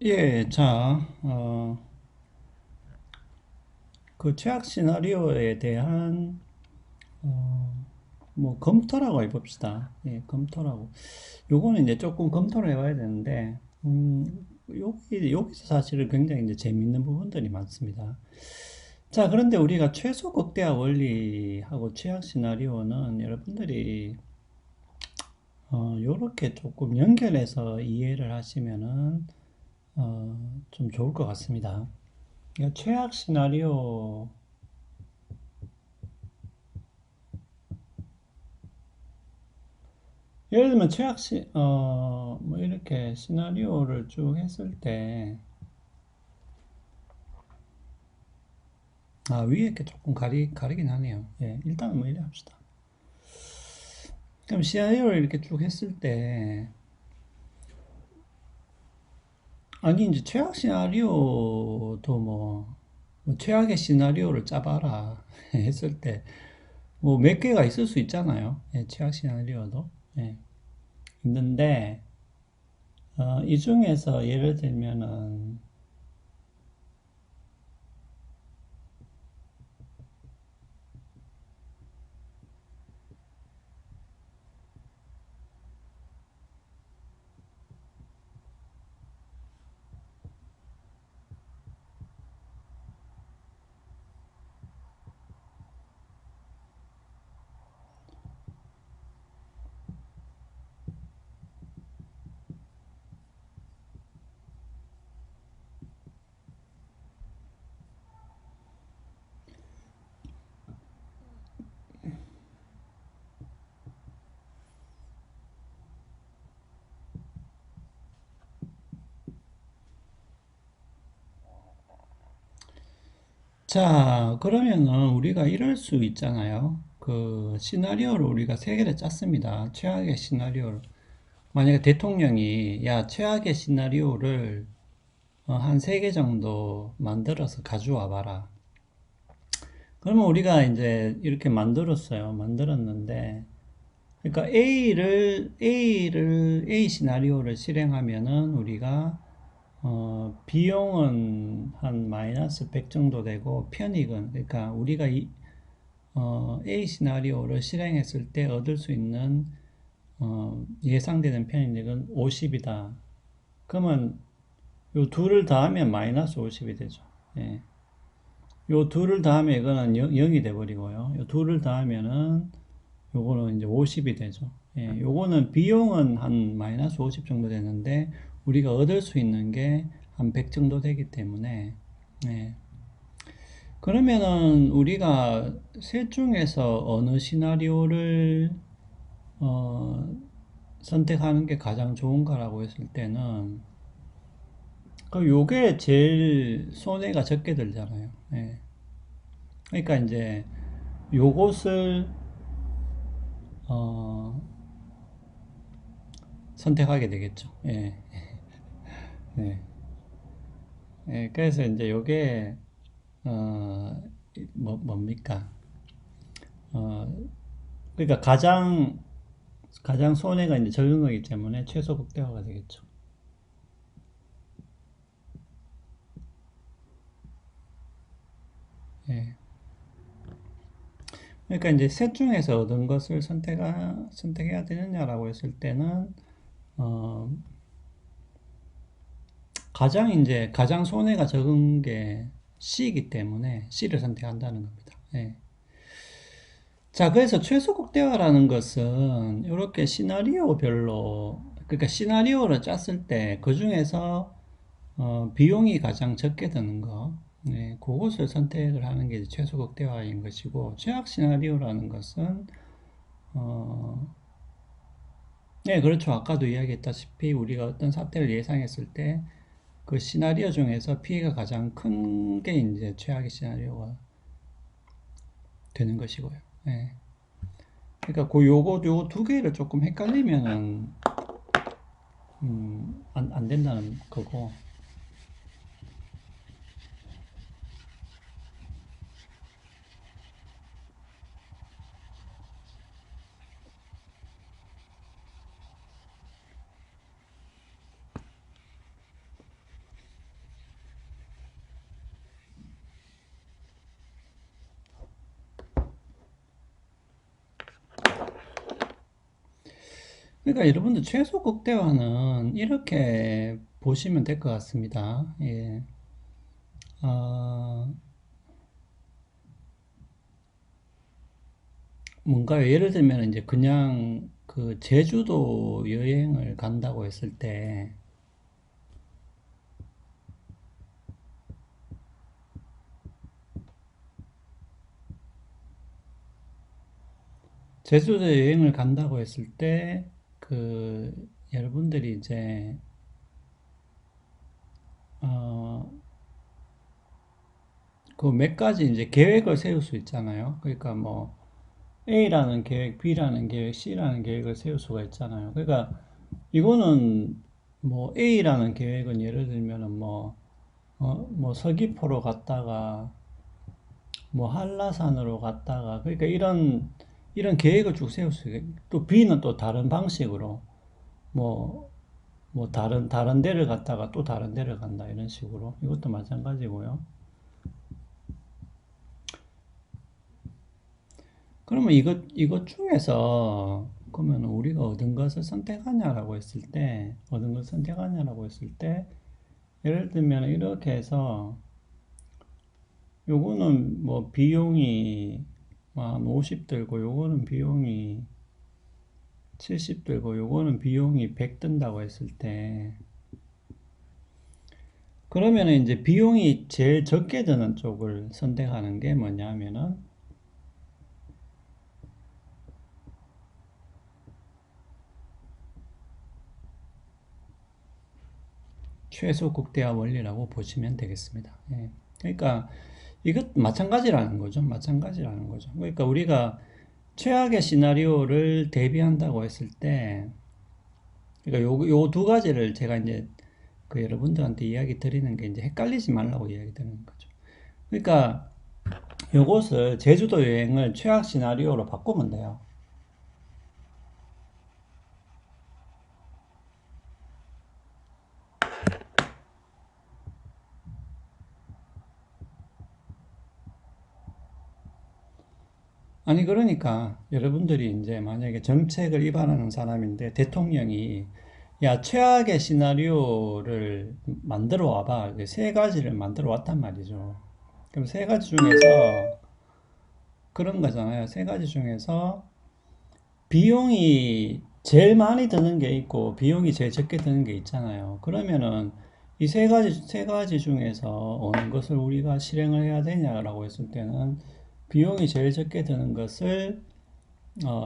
예, 자, 그 최악 시나리오에 대한, 뭐, 검토라고 해봅시다. 예, 검토라고. 요거는 이제 조금 검토를 해봐야 되는데, 여기서 사실은 굉장히 이제 재밌는 부분들이 많습니다. 자, 그런데 우리가 최소 극대화 원리하고 최악 시나리오는 여러분들이, 요렇게 조금 연결해서 이해를 하시면은, 좀 좋을 것 같습니다. 그러니까 최악 시나리오, 예를 들면 뭐 이렇게 시나리오를 쭉 했을 때, 위에 이렇게 조금 가리긴 하네요. 예, 일단은 뭐 이래 합시다. 그럼 시나리오를 이렇게 쭉 했을 때, 아니, 이제 최악 시나리오도 뭐 최악의 시나리오를 짜봐라 했을 때, 뭐 몇 개가 있을 수 있잖아요. 예, 최악 시나리오도. 예, 있는데, 이 중에서 예를 들면은, 자, 그러면은 우리가 이럴 수 있잖아요. 그 시나리오를 우리가 세 개를 짰습니다. 최악의 시나리오를. 만약에 대통령이 야, 최악의 시나리오를 한 세 개 정도 만들어서 가져와 봐라. 그러면 우리가 이제 이렇게 만들었어요. 만들었는데 그러니까 A 시나리오를 실행하면은 우리가 비용은 한 마이너스 100 정도 되고 편익은 그러니까 우리가 A 시나리오를 실행했을 때 얻을 수 있는 예상되는 편익은 50이다. 그러면 요 둘을 더하면 마이너스 50이 되죠. 예. 요 둘을 더하면 이거는 0이 돼버리고요. 요 둘을 더하면은 요거는 이제 50이 되죠. 예. 요거는 비용은 한 마이너스 50 정도 되는데 우리가 얻을 수 있는 게 한 100 정도 되기 때문에 예. 그러면은 우리가 셋 중에서 어느 시나리오를 어, 선택하는 게 가장 좋은가라고 했을 때는 그 요게 제일 손해가 적게 들잖아요. 예. 그러니까 이제 요것을 어, 선택하게 되겠죠. 예. 예. 예. 그래서 이제 요게 어, 뭡니까? 어, 그러니까 가장 손해가 이제 적은 거기 때문에 최소 극대화가 되겠죠. 예. 그러니까 이제 셋 중에서 얻은 것을 선택해야 되느냐라고 했을 때는, 어, 가장 손해가 적은 게 C이기 때문에 C를 선택한다는 겁니다. 예. 자, 그래서 최소 극대화라는 것은 이렇게 시나리오별로, 그러니까 시나리오를 짰을 때 그 중에서 비용이 가장 적게 드는 거, 네, 그것을 선택을 하는 게 최소 극대화인 것이고, 최악 시나리오라는 것은 어, 네, 그렇죠. 아까도 이야기했다시피 우리가 어떤 사태를 예상했을 때 그 시나리오 중에서 피해가 가장 큰 게 이제 최악의 시나리오가 되는 것이고요. 네. 그러니까 요거 두 개를 조금 헷갈리면은 안 된다는 거고. 그러니까 여러분들 최소 극대화는 이렇게 보시면 될 것 같습니다. 예. 어, 뭔가요? 예를 들면 이제 그냥 그 제주도 여행을 간다고 했을 때 제주도 여행을 간다고 했을 때 그 여러분들이 이제 어, 그 몇 가지 이제 계획을 세울 수 있잖아요. 그러니까 뭐 A라는 계획, B라는 계획, C라는 계획을 세울 수가 있잖아요. 그러니까 이거는 뭐 A라는 계획은 예를 들면은 뭐 서귀포로 갔다가 뭐 한라산으로 갔다가 그러니까 이런 계획을 쭉 세울 수 있게 또 B는 또 다른 방식으로 뭐 다른 데를 갔다가 또 다른 데를 간다 이런 식으로 이것도 마찬가지고요. 그러면 이것 중에서 그러면 우리가 얻은 것을 선택하냐라고 했을 때 예를 들면 이렇게 해서 요거는 뭐 비용이 한 50 들고 요거는 비용이 70 들고 요거는 비용이 100 든다고 했을 때 그러면은 이제 비용이 제일 적게 드는 쪽을 선택하는 게 뭐냐면은 최소 극대화 원리라고 보시면 되겠습니다. 예. 그러니까 이것 마찬가지라는 거죠. 마찬가지라는 거죠. 그러니까 우리가 최악의 시나리오를 대비한다고 했을 때 그러니까 요 두 가지를 제가 이제 그 여러분들한테 이야기 드리는 게 이제 헷갈리지 말라고 이야기 드리는 거죠. 그러니까 요것을 제주도 여행을 최악 시나리오로 바꾸면 돼요. 아니 그러니까 여러분들이 이제 만약에 정책을 위반하는 사람인데 대통령이 야 최악의 시나리오를 만들어 와봐 세 가지를 만들어 왔단 말이죠. 그럼 세 가지 중에서 그런 거잖아요. 세 가지 중에서 비용이 제일 많이 드는 게 있고 비용이 제일 적게 드는 게 있잖아요. 그러면은 이 세 가지 중에서 어느 것을 우리가 실행을 해야 되냐라고 했을 때는 비용이 제일 적게 드는 것을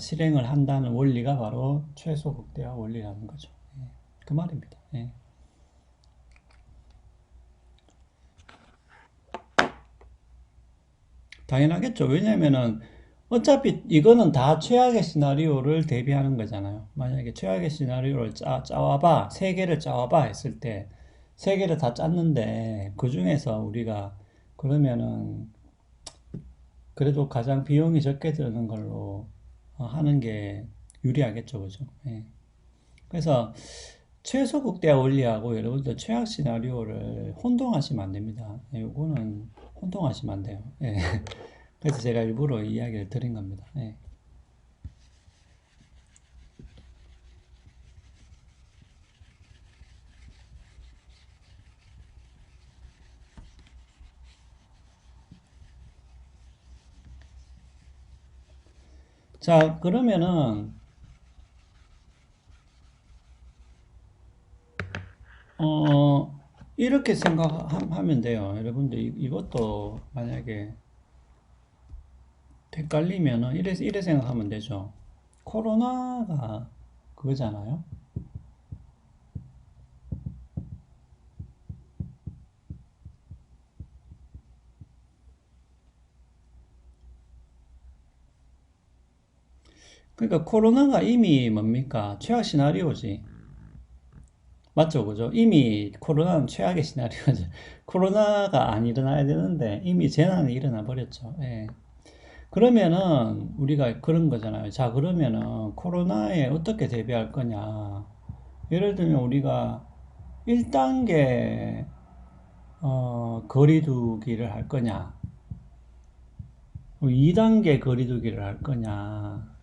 실행을 한다는 원리가 바로 최소 극대화 원리라는 거죠. 예, 그 말입니다. 예. 당연하겠죠. 왜냐면은 어차피 이거는 다 최악의 시나리오를 대비하는 거잖아요. 만약에 최악의 시나리오를 짜와봐, 세 개를 짜와봐 했을 때, 세 개를 다 짰는데, 그 중에서 우리가 그러면은 그래도 가장 비용이 적게 드는 걸로 하는 게 유리하겠죠. 그죠? 예. 그래서 최소 극대화 원리하고 여러분들 최악 시나리오를 혼동하시면 안 됩니다. 예, 요거는 혼동하시면 안 돼요. 예. 그래서 제가 일부러 이야기를 드린 겁니다. 예. 자, 그러면은, 이렇게 생각하면 돼요. 여러분들, 이것도 만약에 헷갈리면은, 이래 생각하면 되죠. 코로나가 그거잖아요. 그러니까 코로나가 이미 뭡니까? 최악 시나리오지. 맞죠, 그죠? 이미 코로나는 최악의 시나리오죠. 코로나가 안 일어나야 되는데 이미 재난이 일어나 버렸죠. 예. 그러면은 우리가 그런 거잖아요. 자, 그러면은 코로나에 어떻게 대비할 거냐? 예를 들면 우리가 1단계 거리두기를 할 거냐? 2단계 거리두기를 할 거냐?